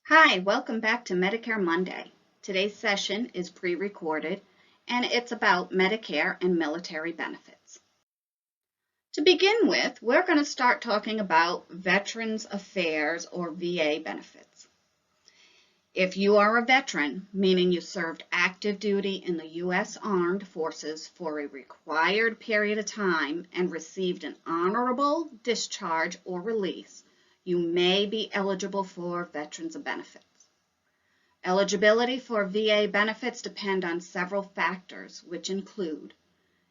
Hi, welcome back to Medicare Monday. Today's session is pre-recorded and it's about Medicare and military benefits. To begin with, we're going to start talking about Veterans Affairs or VA benefits. If you are a veteran, meaning you served active duty in the U.S. Armed Forces for a required period of time and received an honorable discharge or release, you may be eligible for veterans benefits. Eligibility for VA benefits depend on several factors, which include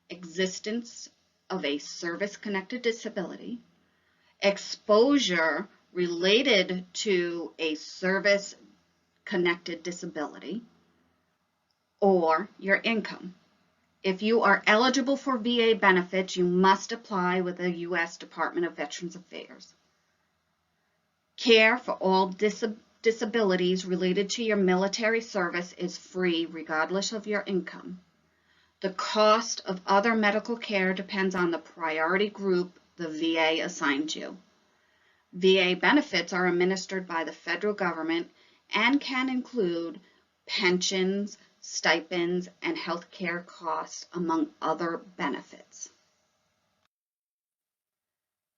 existence of a service-connected disability, exposure related to a service-connected disability, or your income. If you are eligible for VA benefits, you must apply with the U.S. Department of Veterans Affairs. Care for all disabilities related to your military service is free regardless of your income. The cost of other medical care depends on the priority group the VA assigns you. VA benefits are administered by the federal government and can include pensions, stipends, and health care costs, among other benefits.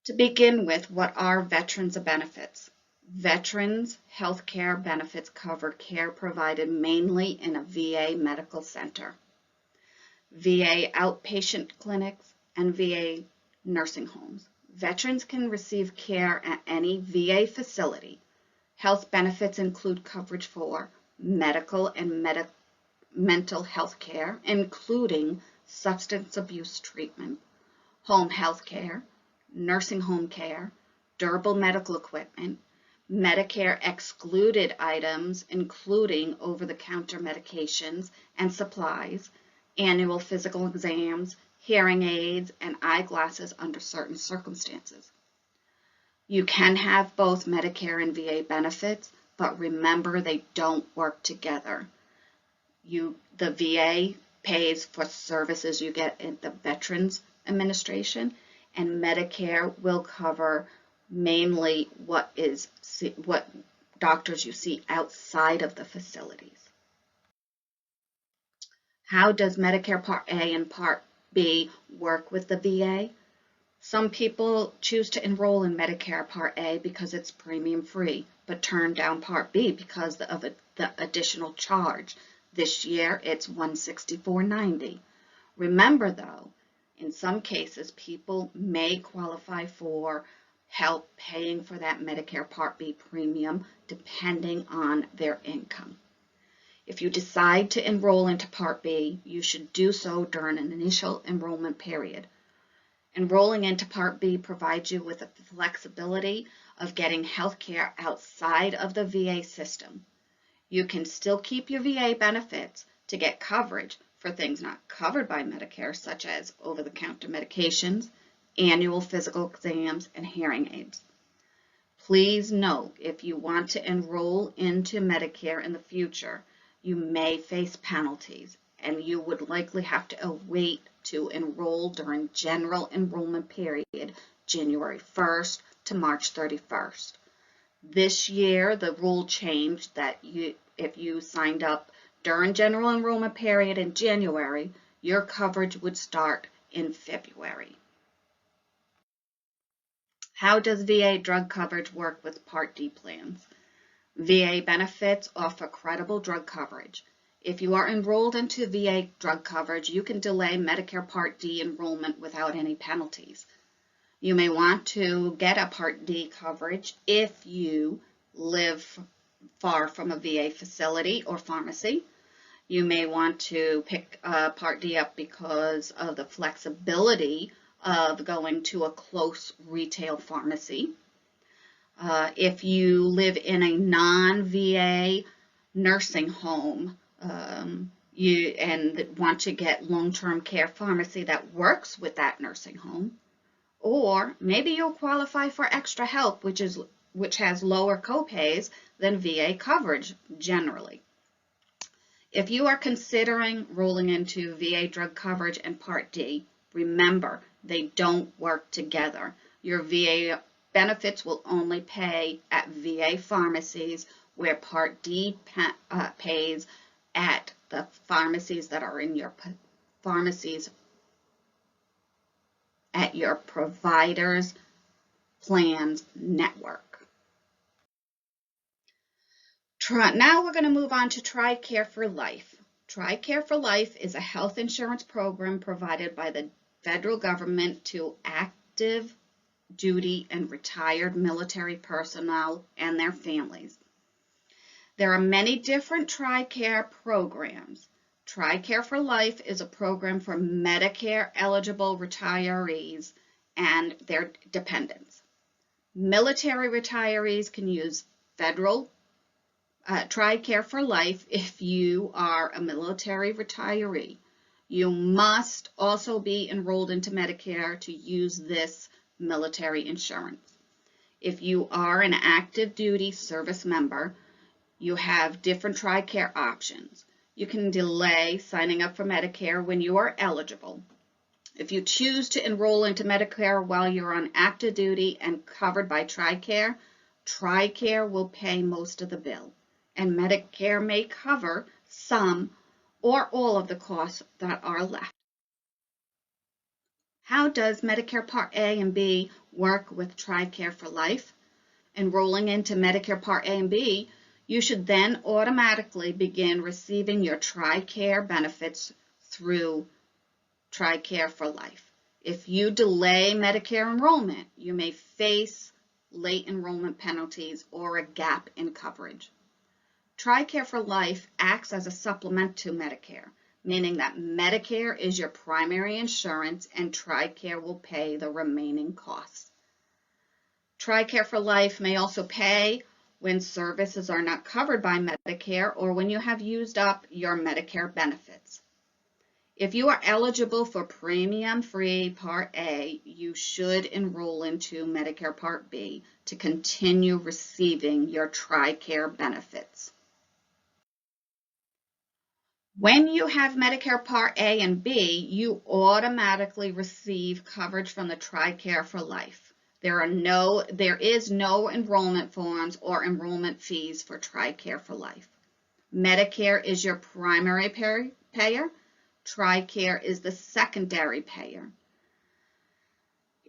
To begin with, what are veterans benefits? Veterans health care benefits cover care provided mainly in a VA medical center, VA outpatient clinics, and VA nursing homes. Veterans can receive care at any VA facility. Health benefits include coverage for medical and mental health care, including substance abuse treatment, home health care, nursing home care, durable medical equipment, Medicare excluded items, including over-the-counter medications and supplies, annual physical exams, hearing aids, and eyeglasses under certain circumstances. You can have both Medicare and VA benefits, but remember they don't work together. The VA pays for services you get in the Veterans Administration, and Medicare will cover mainly what doctors you see outside of the facilities. How does Medicare Part A and Part B work with the VA? Some people choose to enroll in Medicare Part A because it's premium free, but turn down Part B because of the additional charge. This year it's $164.90. Remember though, in some cases, people may qualify for help paying for that Medicare Part B premium depending on their income. If you decide to enroll into Part B, you should do so during an initial enrollment period. Enrolling into Part B provides you with the flexibility of getting health care outside of the VA system. You can still keep your VA benefits to get coverage for things not covered by Medicare, such as over-the-counter medications, annual physical exams, and hearing aids. Please note, if you want to enroll into Medicare in the future, you may face penalties, and you would likely have to wait to enroll during general enrollment period, January 1st to March 31st. This year, the rule changed that if you signed up during general enrollment period in January, your coverage would start in February. How does VA drug coverage work with Part D plans? VA benefits offer credible drug coverage. If you are enrolled into VA drug coverage, you can delay Medicare Part D enrollment without any penalties. You may want to get a Part D coverage if you live far from a VA facility or pharmacy. You may want to pick Part D up because of the flexibility of going to a close retail pharmacy. If you live in a non-VA nursing home and want to get long-term care pharmacy that works with that nursing home, or maybe you'll qualify for extra help, which has lower copays than VA coverage generally. If you are considering rolling into VA drug coverage and Part D, remember they don't work together. Your VA benefits will only pay at VA pharmacies, where Part D pays at the pharmacies that are in your pharmacies at your provider's plans network. Now we're going to move on to TRICARE for Life. TRICARE for Life is a health insurance program provided by the federal government to active duty and retired military personnel and their families. There are many different TRICARE programs. TRICARE for Life is a program for Medicare eligible retirees and their dependents. Military retirees can use federal TRICARE for Life if you are a military retiree. You must also be enrolled into Medicare to use this military insurance. If you are an active duty service member, you have different TRICARE options. You can delay signing up for Medicare when you are eligible. If you choose to enroll into Medicare while you're on active duty and covered by TRICARE, TRICARE will pay most of the bill, and Medicare may cover some or all of the costs that are left. How does Medicare Part A and B work with TRICARE for Life? Enrolling into Medicare Part A and B, you should then automatically begin receiving your TRICARE benefits through TRICARE for Life. If you delay Medicare enrollment, you may face late enrollment penalties or a gap in coverage. TRICARE for Life acts as a supplement to Medicare, meaning that Medicare is your primary insurance and TRICARE will pay the remaining costs. TRICARE for Life may also pay when services are not covered by Medicare or when you have used up your Medicare benefits. If you are eligible for premium-free Part A, you should enroll into Medicare Part B to continue receiving your TRICARE benefits. When you have Medicare Part A and B, you automatically receive coverage from the TRICARE for Life. There is no enrollment forms or enrollment fees for TRICARE for Life. Medicare is your primary payer. TRICARE is the secondary payer.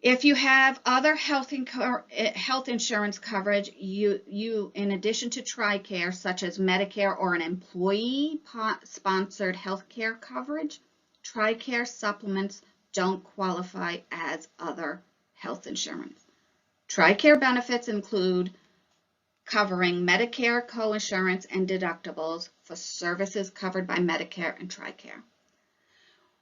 If you have other health insurance coverage, you in addition to TRICARE, such as Medicare or an employee-sponsored health care coverage, TRICARE supplements don't qualify as other health insurance. TRICARE benefits include covering Medicare coinsurance and deductibles for services covered by Medicare and TRICARE.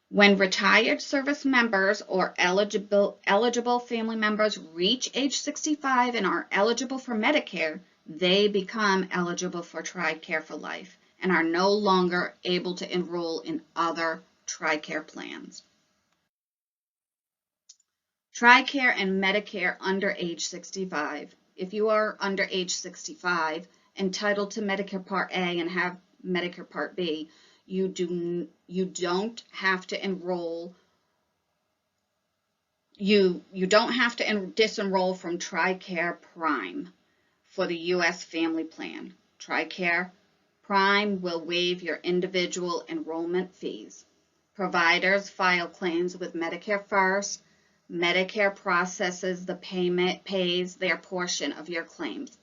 When retired service members or eligible family members reach age 65 and are eligible for Medicare, they become eligible for TRICARE for Life and are no longer able to enroll in other TRICARE plans. TRICARE and Medicare under age 65. If you are under age 65, entitled to Medicare Part A and have Medicare Part B, you don't have to enroll. You don't have to disenroll from TRICARE Prime for the U.S. Family Plan. TRICARE Prime will waive your individual enrollment fees. Providers file claims with Medicare first. Medicare processes the payment, pays their portion of your claims.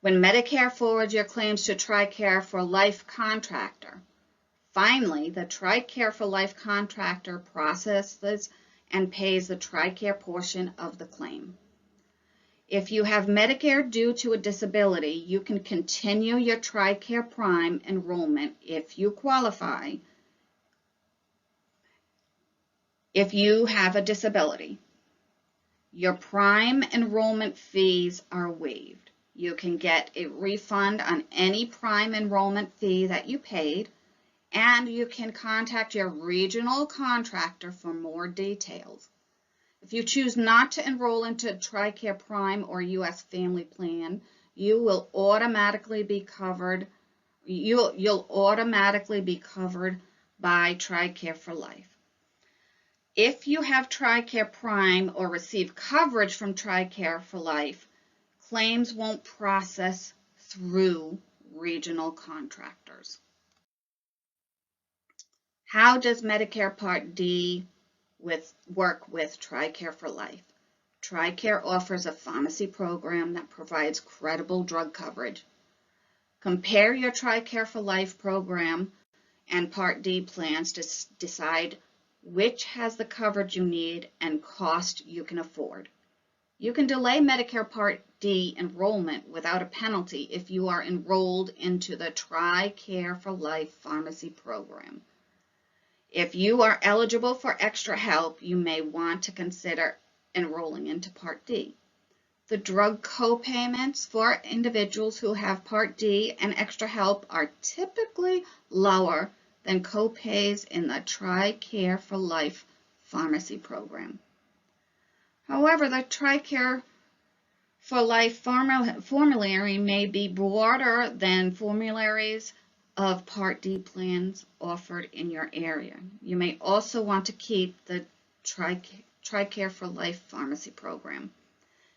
When Medicare forwards your claims to TRICARE for Life contractor, finally, the TRICARE for Life contractor processes and pays the TRICARE portion of the claim. If you have Medicare due to a disability, you can continue your TRICARE Prime enrollment if you qualify. If you have a disability, your Prime enrollment fees are waived. You can get a refund on any Prime enrollment fee that you paid, and you can contact your regional contractor for more details. If you choose not to enroll into TRICARE Prime or U.S. Family Plan, you will automatically be covered. You'll automatically be covered by TRICARE for Life. If you have TRICARE Prime or receive coverage from TRICARE for Life, claims won't process through regional contractors. How does Medicare Part D work with TRICARE for Life? TRICARE offers a pharmacy program that provides credible drug coverage. Compare your TRICARE for Life program and Part D plans to decide which has the coverage you need and cost you can afford. You can delay Medicare Part D enrollment without a penalty if you are enrolled into the TRICARE for Life pharmacy program. If you are eligible for extra help, you may want to consider enrolling into Part D. The drug co-payments for individuals who have Part D and extra help are typically lower than co-pays in the TRICARE for Life pharmacy program. However, the TRICARE for Life formulary may be broader than formularies of Part D plans offered in your area. You may also want to keep the TRICARE for Life pharmacy program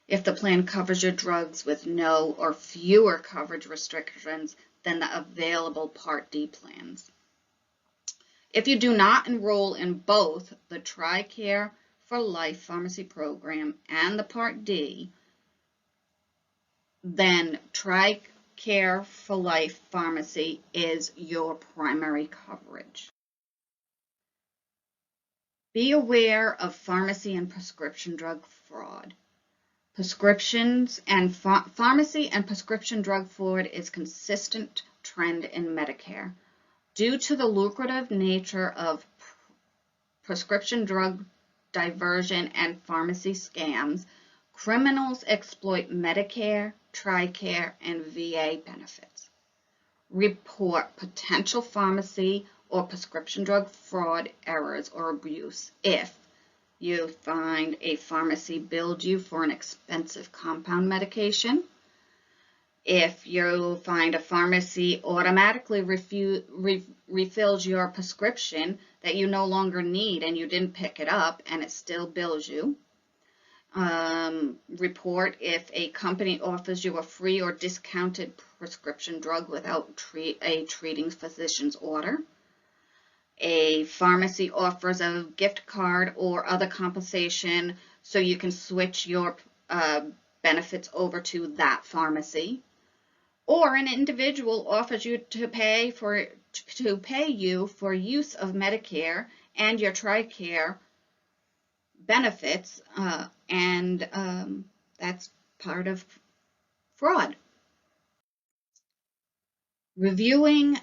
if the plan covers your drugs with no or fewer coverage restrictions than the available Part D plans. If you do not enroll in both the TRICARE for Life pharmacy program and the Part D, then TRICARE for Life pharmacy is your primary coverage. Be aware of pharmacy and prescription drug fraud. Prescriptions and pharmacy and prescription drug fraud is a consistent trend in Medicare. Due to the lucrative nature of prescription drug diversion and pharmacy scams, criminals exploit Medicare, TRICARE, and VA benefits. Report potential pharmacy or prescription drug fraud, errors, or abuse if you find a pharmacy billed you for an expensive compound medication, if you find a pharmacy automatically refills your prescription that you no longer need and you didn't pick it up and it still bills you. Report if a company offers you a free or discounted prescription drug without a treating physician's order. A pharmacy offers a gift card or other compensation so you can switch your benefits over to that pharmacy. Or an individual offers you to pay you for use of Medicare and your TRICARE benefits, and that's part of fraud. Reviewing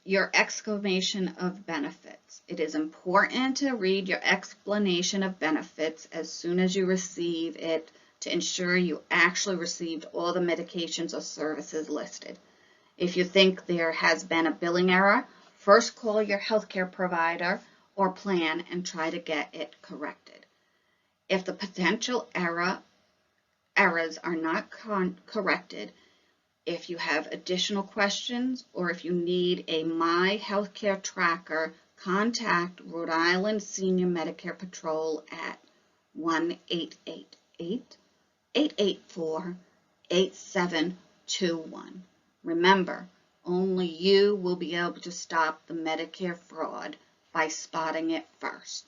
your explanation of benefits. It is important to read your explanation of benefits as soon as you receive it to ensure you actually received all the medications or services listed. If you think there has been a billing error, first call your healthcare provider or plan and try to get it corrected. If the potential errors are not corrected, if you have additional questions or if you need a My Healthcare Tracker, contact Rhode Island Senior Medicare Patrol at 1-888-884-8721. Remember, only you will be able to stop the Medicare fraud by spotting it first.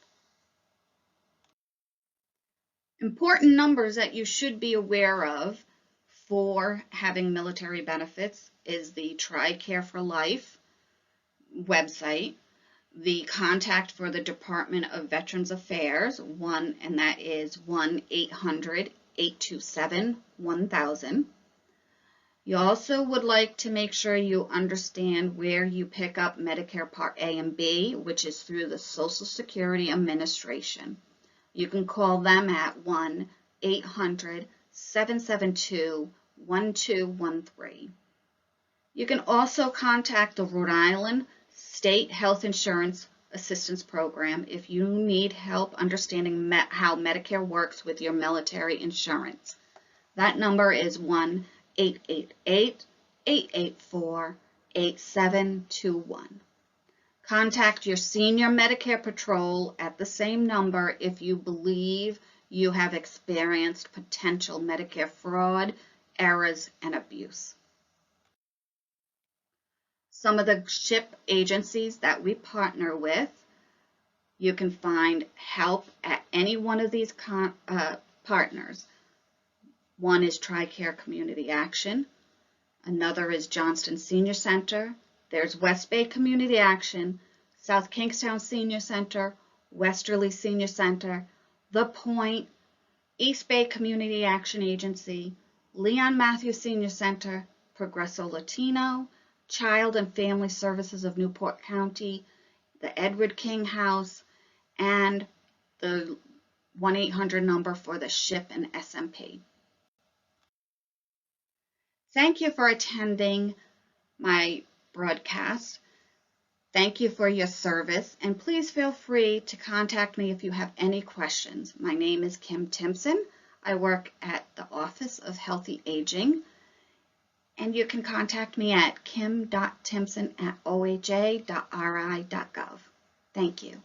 Important numbers that you should be aware of for having military benefits is the TRICARE for Life website, the contact for the Department of Veterans Affairs, and that is 1-800-827-1000. You also would like to make sure you understand where you pick up Medicare Part A and B, which is through the Social Security Administration. You can call them at 1-800-772-1213. You can also contact the Rhode Island State Health Insurance Assistance Program if you need help understanding how Medicare works with your military insurance. That number is 1-888-884-8721. Contact your senior Medicare patrol at the same number if you believe you have experienced potential Medicare fraud, errors, and abuse. Some of the SHIP agencies that we partner with, you can find help at any one of these partners. One is TRICARE Community Action. Another is Johnston Senior Center. There's West Bay Community Action, South Kingstown Senior Center, Westerly Senior Center, The Point, East Bay Community Action Agency, Leon Matthews Senior Center, Progresso Latino, Child and Family Services of Newport County, the Edward King House, and the 1-800 number for the SHIP and SMP. Thank you for attending my broadcast. Thank you for your service, and please feel free to contact me if you have any questions. My name is Kim Timpson. I work at the Office of Healthy Aging, and you can contact me at kim.timpson@oha.ri.gov. Thank you.